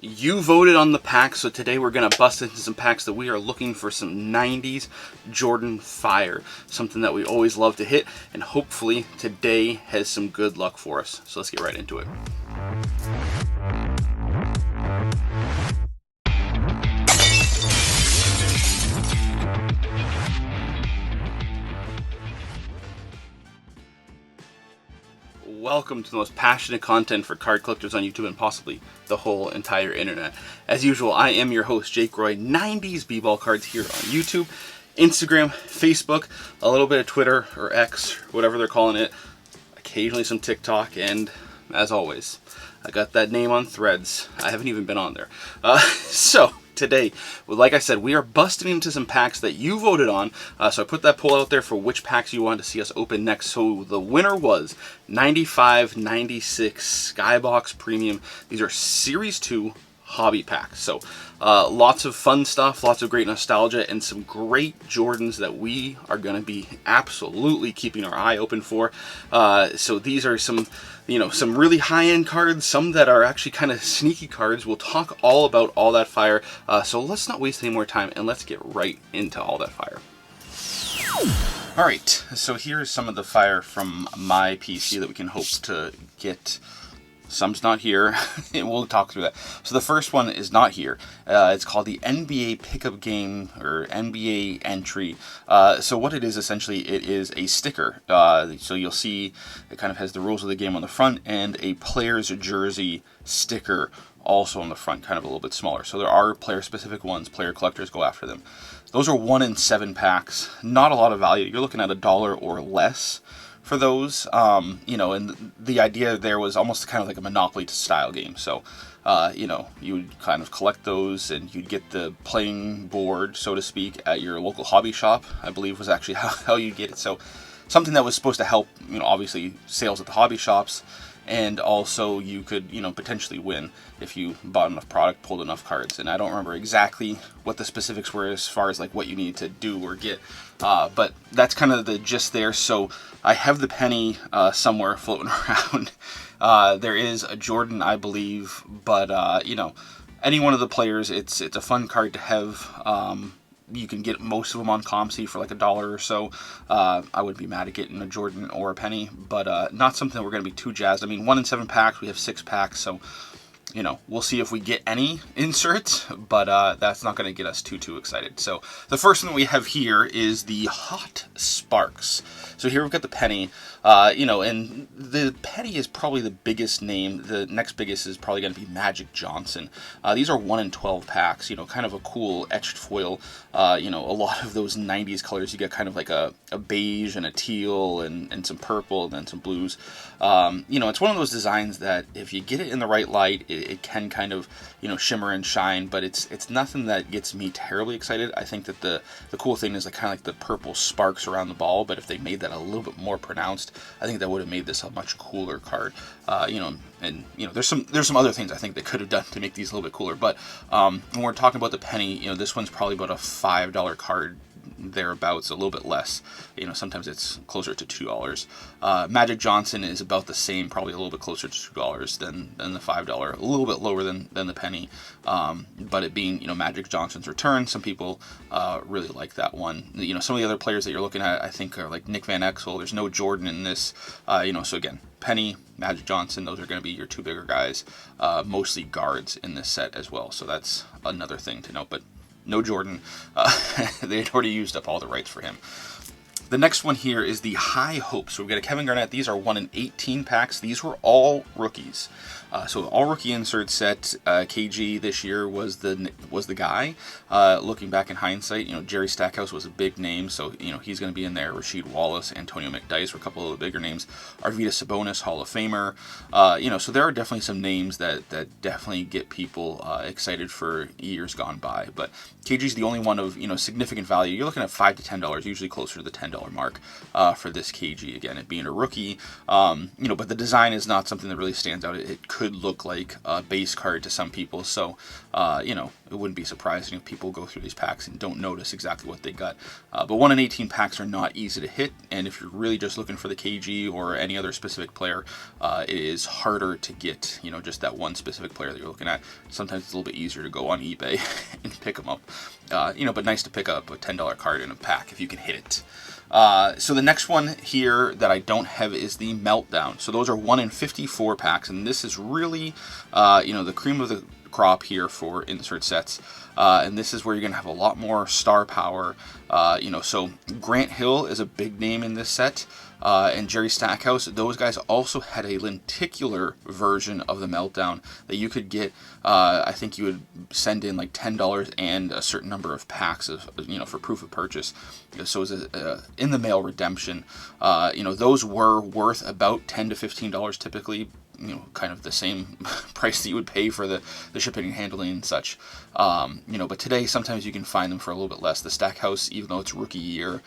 You voted on the packs, so today we're going to bust into some packs that we are looking for some 90s Jordan fire. Something that we always love to hit, and hopefully today has some good luck for us. So let's get right into it. Welcome to the most passionate content for card collectors on YouTube and possibly the whole entire internet. As usual, I am your host, Jake Roy, 90s b-ball cards here on YouTube, Instagram, Facebook, a little bit of Twitter or X, whatever they're calling it, occasionally some TikTok, and as always, I got that name on Threads. I haven't even been on there. So today, like I said, we are busting into some packs that you voted on. So I put that poll out there for which packs you wanted to see us open next. So the winner was 95/96 Skybox Premium. These are Series 2 hobby packs. So lots of fun stuff, lots of great nostalgia, and some great Jordans that we are going to be absolutely keeping our eye open for. So these are some, some really high-end cards, some that are actually kind of sneaky cards. We'll talk all about all that fire. So let's not waste any more time, and let's get right into all that fire. All right, so here's some of the fire from my PC that we can hope to get. Some's not here, and we'll talk through that. So the first one is not here. It's called the NBA Pickup Game, or NBA Entry. So what it is, essentially, it is a sticker. So you'll see it kind of has the rules of the game on the front, and a player's jersey sticker also on the front, kind of a little bit smaller. So there are player-specific ones. Player collectors go after them. Those are 1 in 7 packs. Not a lot of value. You're looking at $1 or less for those, and the idea there was almost kind of like a Monopoly style game. So, you would kind of collect those, and you'd get the playing board, so to speak, at your local hobby shop, I believe was actually how you'd get it. So something that was supposed to help, obviously sales at the hobby shops, and also you could, potentially win if you bought enough product, pulled enough cards. And I don't remember exactly what the specifics were as far as like what you need to do or get, but that's kind of the gist there. So I have the penny somewhere floating around. There is a Jordan, I believe, but any one of the players, it's a fun card to have. You can get most of them on ComC for like $1 or so. I wouldn't be mad at getting a Jordan or a penny, but not something that we're going to be too jazzed. I mean, 1 in 7 packs, we have 6 packs, so we'll see if we get any inserts, but that's not going to get us too excited. So the first one we have here is the Hot Sparks. So here we've got the penny, and the penny is probably the biggest name. The next biggest is probably going to be Magic Johnson. These are 1 in 12 packs, kind of a cool etched foil. A lot of those 90s colors, you get kind of like a beige and a teal and some purple and then some blues. It's one of those designs that if you get it in the right light, it can kind of, shimmer and shine, but it's nothing that gets me terribly excited. I think that the cool thing is like kind of like the purple sparks around the ball, but if they made that a little bit more pronounced, I think that would have made this a much cooler card. There's some other things I think they could have done to make these a little bit cooler, but when we're talking about the penny, this one's probably about a $5 card thereabouts, a little bit less. Sometimes it's closer to $2. Magic Johnson is about the same, probably a little bit closer to $2 than the $5, a little bit lower than the penny. But it being Magic Johnson's return, some people really like that one. Some of the other players that you're looking at, I think, are like Nick Van Exel. There's no Jordan in this. So again, penny, Magic Johnson, those are going to be your 2 bigger guys. Mostly guards in this set as well. So that's another thing to note. But no Jordan. They had already used up all the rights for him. The next one here is the High Hopes. So we've got a Kevin Garnett. These are 1 in 18 packs. These were all rookies. So all rookie insert set. KG this year was the guy. Looking back in hindsight, Jerry Stackhouse was a big name, so he's going to be in there. Rasheed Wallace, Antonio McDyess were a couple of the bigger names. Arvydas Sabonis, Hall of Famer. So there are definitely some names that definitely get people excited for years gone by. But KG's the only one of significant value. You're looking at $5 to $10, usually closer to the $10 mark for this KG. Again, it being a rookie, but the design is not something that really stands out. It could could look like a base card to some people. So, you know, it wouldn't be surprising if people go through these packs and don't notice exactly what they got. But 1 in 18 packs are not easy to hit, and if you're really just looking for the KG or any other specific player, it is harder to get, you know, just that one specific player that you're looking at. Sometimes it's a little bit easier to go on eBay and pick them up. You know, but nice to pick up a $10 card in a pack if you can hit it. So the next one here that I don't have is the Meltdown. So those are 1 in 54 packs, and this is really, you know, the cream of the crop here for insert sets. And this is where you're going to have a lot more star power. You know, so Grant Hill is a big name in this set. And Jerry Stackhouse, those guys also had a lenticular version of the Meltdown that you could get. I think you would send in like $10 and a certain number of packs of, you know, for proof of purchase. So it was a in the mail redemption. You know, those were worth about $10 to $15 typically. You know, kind of the same price that you would pay for the shipping and handling and such. You know, but today sometimes you can find them for a little bit less. The Stackhouse, even though it's rookie year,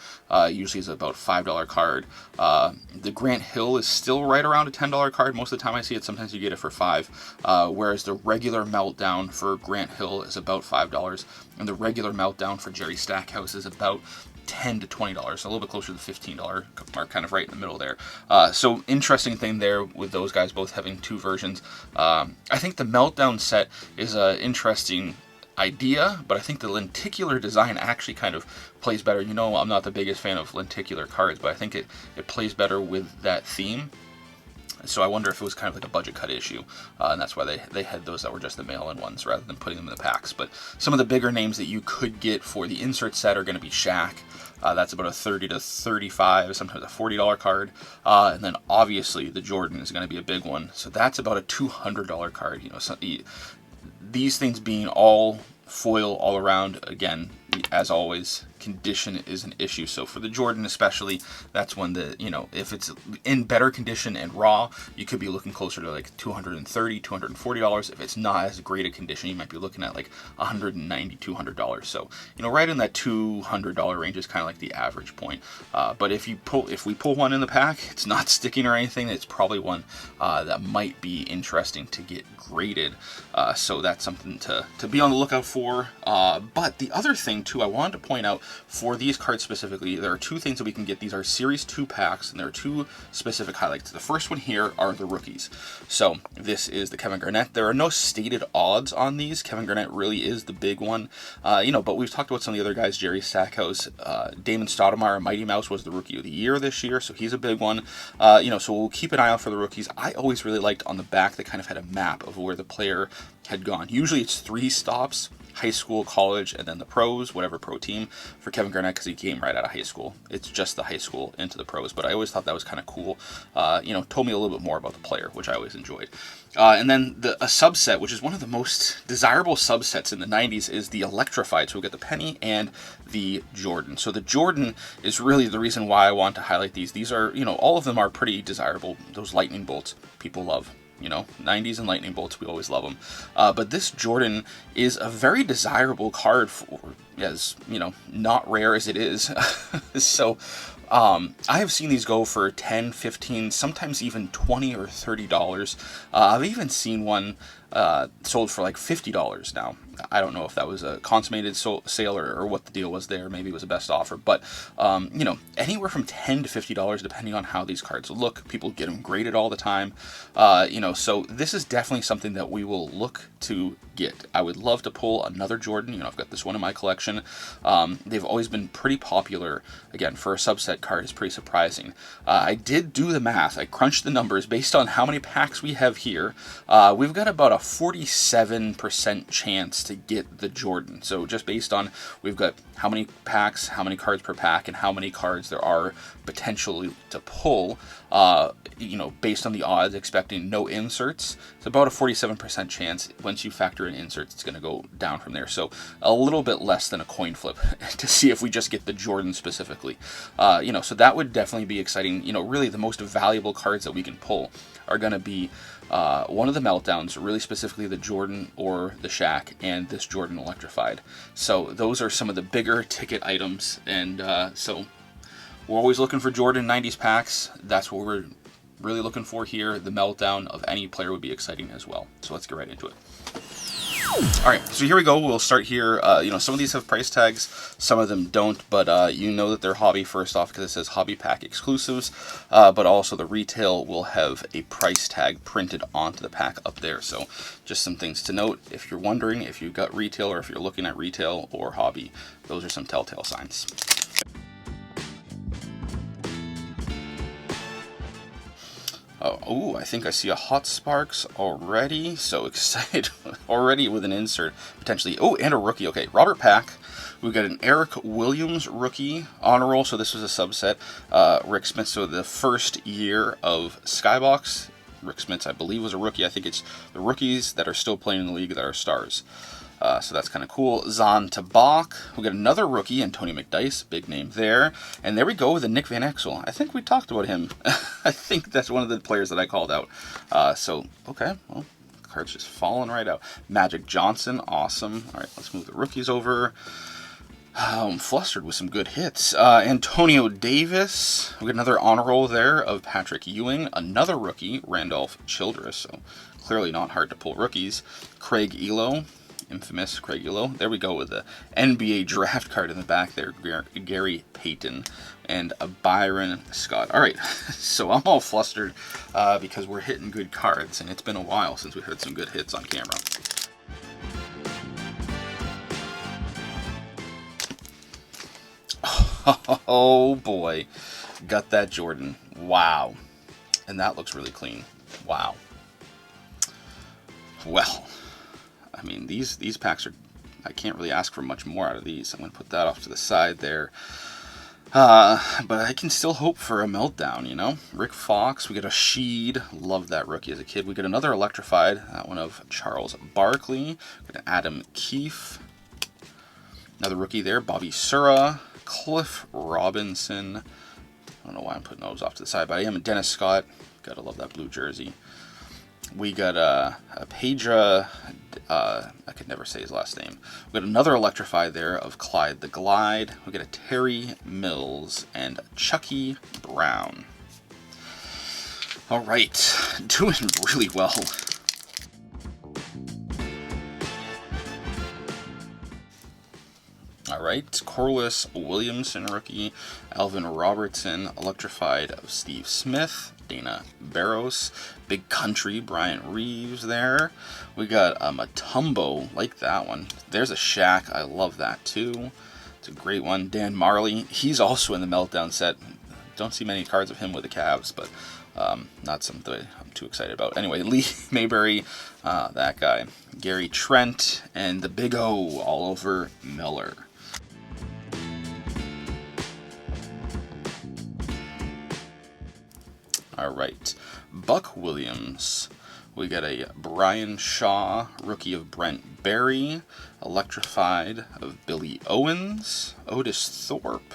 usually is about $5 card. The Grant Hill is still right around a $10 card. Most of the time I see it, sometimes you get it for $5. Whereas the regular Meltdown for Grant Hill is about $5. And the regular Meltdown for Jerry Stackhouse is about $10 to $20, a little bit closer to the $15 mark, kind of right in the middle there. So interesting thing there with those guys both having two versions. I think the Meltdown set is an interesting idea, but I think the lenticular design actually kind of plays better. You know, I'm not the biggest fan of lenticular cards, but I think it plays better with that theme. So I wonder if it was kind of like a budget cut issue, and that's why they had those that were just the mail-in ones rather than putting them in the packs. But some of the bigger names that you could get for the insert set are going to be Shaq. That's about a $30 to $35, sometimes a $40 card. And then obviously the Jordan is going to be a big one. So that's about a $200 card. You know, so these things being all foil all around, again, as always, condition is an issue. So for the Jordan especially, that's when you know, if it's in better condition and raw, you could be looking closer to like $230, $240. If it's not as great a condition, you might be looking at like $190, $200. So, you know, right in that $200 range is kind of like the average point. But if we pull one in the pack, it's not sticking or anything, it's probably one that might be interesting to get graded. So that's something to be on the lookout for. But the other thing too, I wanted to point out for these cards specifically, there are two things that we can get. These are Series 2 packs, and there are two specific highlights. The first one here are the rookies. So this is the Kevin Garnett. There are no stated odds on these. Kevin Garnett really is the big one. You know, but we've talked about some of the other guys. Jerry Stackhouse, Damon Stoudemire, Mighty Mouse was the Rookie of the Year this year, so he's a big one. You know, so we'll keep an eye out for the rookies. I always really liked on the back, they kind of had a map of where the player had gone. Usually it's 3 stops: high school, college, and then the pros, whatever pro team. For Kevin Garnett, because he came right out of high school, it's just the high school into the pros. But I always thought that was kind of cool. You know, told me a little bit more about the player, which I always enjoyed. And then a subset, which is one of the most desirable subsets in the 90s, is the Electrified. So we'll get the Penny and the Jordan. So the Jordan is really the reason why I want to highlight these. These are, you know, all of them are pretty desirable. Those lightning bolts, people love. You know, 90s and lightning bolts, we always love them. But this Jordan is a very desirable card, for, as, you know, not rare as it is. So I have seen these go for $10, $15, sometimes even $20 or $30. I've even seen one sold for like $50 now. I don't know if that was a consummated sale or what the deal was there. Maybe it was a best offer. But, you know, anywhere from $10 to $50, depending on how these cards look. People get them graded all the time. You know, so this is definitely something that we will look to get. I would love to pull another Jordan. You know, I've got this one in my collection. They've always been pretty popular. Again, for a subset card, it's pretty surprising. I did do the math. I crunched the numbers based on how many packs we have here. We've got about a 47% chance to get the Jordan. So just based on, we've got how many packs, how many cards per pack, and how many cards there are potentially to pull, you know, based on the odds, expecting no inserts, it's about a 47% chance. Once you factor in inserts, it's going to go down from there. So a little bit less than a coin flip to see if we just get the Jordan specifically. You know, so that would definitely be exciting. You know, really the most valuable cards that we can pull are going to be one of the Meltdowns, really specifically the Jordan or the Shaq, and this Jordan Electrified. So those are some of the bigger ticket items, and so we're always looking for Jordan 90s packs. That's what we're really looking for here. The meltdown of any player would be exciting as well. So let's get right into it. All right, so here we go. We'll start here. You know, some of these have price tags, some of them don't, but you know that they're hobby first off because it says hobby pack exclusives, but also the retail will have a price tag printed onto the pack up there. So just some things to note if you're wondering if you've got retail or if you're looking at retail or hobby. Those are some telltale signs. Oh, I think I see a Hot Sparks already. So excited already with an insert potentially. Oh, and a rookie. Okay, Robert Pack. We've got an Eric Williams rookie honor roll. So this was a subset. Rick Smith. So the first year of Skybox. Rick Smith, I believe, was a rookie. I think it's the rookies that are still playing in the league that are stars. So that's kind of cool. Zahn Tabak. We got another rookie, Antonio McDice, big name there. And there we go with the Nick Van Exel. I think we talked about him. I think that's one of the players that I called out. So, okay, well, card's just falling right out. Magic Johnson, awesome. All right, let's move the rookies over. I'm flustered with some good hits. Antonio Davis. We got another honor roll there of Patrick Ewing. Another rookie, Randolph Childress. So clearly not hard to pull rookies. Craig Elo. Infamous Craig Elo. There we go with the NBA draft card in the back there. Gary Payton and a Byron Scott. All right, so I'm all flustered because we're hitting good cards, and it's been a while since we heard some good hits on camera. Oh boy, got that Jordan. Wow, and that looks really clean. Wow. Well, I mean, these packs are, I can't really ask for much more out of these. I'm going to put that off to the side there. But I can still hope for a meltdown, you know? Rick Fox, we get a Sheed. Loved that rookie as a kid. We get another Electrified, that one of Charles Barkley. We get Adam Keefe. Another rookie there, Bobby Sura. Cliff Robinson. I don't know why I'm putting those off to the side, but I am Dennis Scott. Gotta love that blue jersey. We got a Pedra, I could never say his last name. We got another Electrified there of Clyde the Glide. We got a Terry Mills and Chucky Brown. All right, doing really well. All right, Corliss Williamson rookie, Alvin Robertson, Electrified of Steve Smith, Dana Barros, Big Country, Brian Reeves there. We got a Matumbo, like that one. There's a Shaq, I love that too. It's a great one. Dan Marley, he's also in the Meltdown set. Don't see many cards of him with the Cavs, but not something I'm too excited about. Anyway, Lee Mayberry, that guy. Gary Trent, and the Big O, Oliver Miller. All right, Buck Williams. We got a Brian Shaw, rookie of Brent Berry, Electrified of Billy Owens, Otis Thorpe,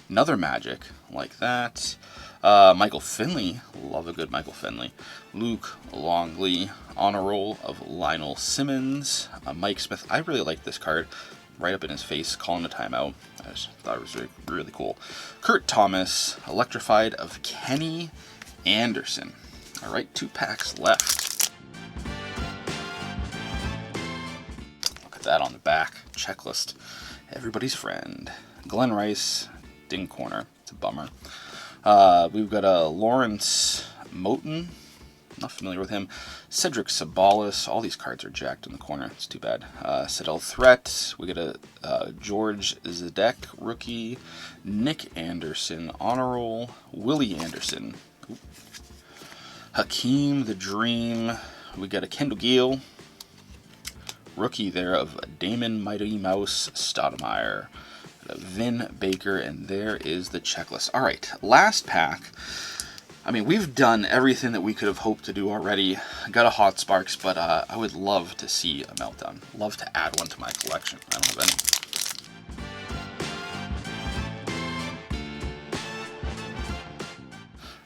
another Magic like that. Michael Finley, love a good Michael Finley. Luke Longley, honor roll of Lionel Simmons. Mike Smith, I really like this card. Right up in his face, calling a timeout. I just thought it was really, really cool. Kurt Thomas, Electrified of Kenny Anderson. All right, 2 packs left. Look at that on the back. Checklist. Everybody's friend. Glenn Rice, Ding Corner. It's a bummer. We've got a Lawrence Moten. Not familiar with him. Cedric Sabalas. All these cards are jacked in the corner. It's too bad. Sidel Threat. We got a George Zedek rookie. Nick Anderson honor roll. Willie Anderson. Hakeem the Dream. We got a Kendall Gill. Rookie there of Damon Mighty Mouse Stoudemire. Vin Baker, and there is the checklist. All right, last pack. I mean, we've done everything that we could have hoped to do already. Got a Hot Sparks, but I would love to see a Meltdown. Love to add one to my collection. I don't have any.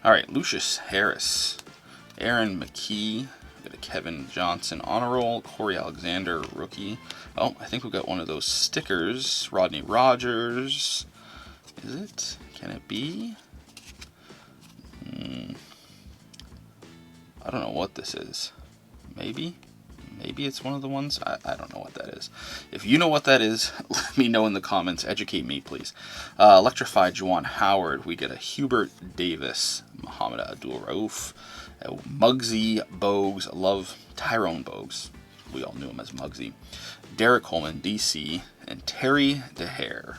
All right, Lucius Harris, Aaron McKee, we got a Kevin Johnson honor roll, Corey Alexander rookie. Oh, I think we got one of those stickers. Rodney Rogers. Is it? Can it be? I don't know what this is. Maybe it's one of the ones. I don't know what that is. If you know what that is, let me know in the comments. Educate me, please. Electrified Juwan Howard. We get a Hubert Davis, Muhammad Abdul-Rauf, Muggsy Bogues. Love Tyrone Bogues. We all knew him as Muggsy. Derek Coleman, DC, and Terry DeHare.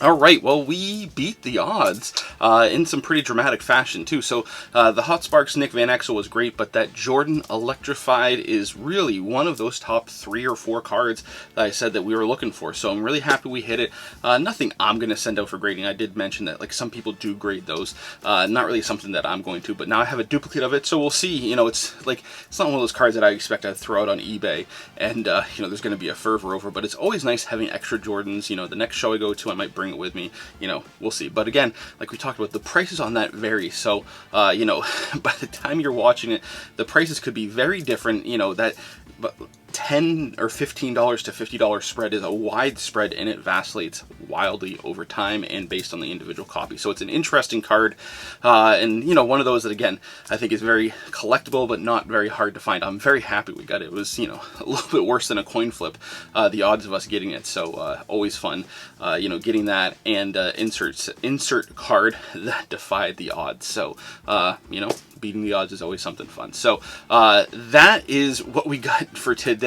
All right, well, we beat the odds in some pretty dramatic fashion, too. So the Hot Sparks Nick Van Exel was great, but that Jordan Electrified is really one of those top 3 or 4 cards that I said that we were looking for. So I'm really happy we hit it. Nothing I'm going to send out for grading. I did mention that like some people do grade those. Not really something that I'm going to, but now I have a duplicate of it, so we'll see. You know, it's not one of those cards that I expect to throw out on eBay, and you know, there's going to be a fervor over. But it's always nice having extra Jordans. You know, the next show I go to, I might bring it with me. You know, we'll see. But again, like we talked about, the prices on that vary. So, you know, by the time you're watching it, the prices could be very different. You know, that but $10 or $15 to $50 spread is a wide spread, and it vacillates wildly over time and based on the individual copy. So it's an interesting card, and you know, one of those that again I think is very collectible but not very hard to find. I'm very happy we got it. It was, you know, a little bit worse than a coin flip, the odds of us getting it. So always fun, you know, getting that and insert card that defied the odds. So you know, beating the odds is always something fun. So that is what we got for today.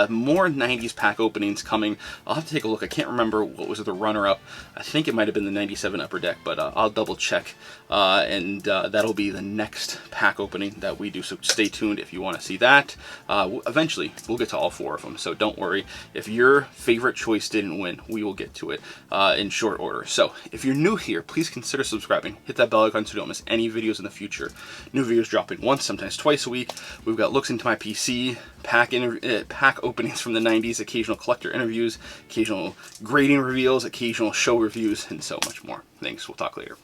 More 90s pack openings coming. I'll have to take a look. I can't remember what was the runner-up. I think it might have been the 97 Upper Deck, but I'll double check. And that'll be the next pack opening that we do. So stay tuned if you want to see that. Eventually, we'll get to all 4 of them. So don't worry. If your favorite choice didn't win, we will get to it in short order. So if you're new here, please consider subscribing. Hit that bell icon so you don't miss any videos in the future. New videos dropping once, sometimes twice a week. We've got looks into my PC, pack openings from the 90s, occasional collector interviews, occasional grading reveals, occasional show reviews, and so much more. Thanks. We'll talk later.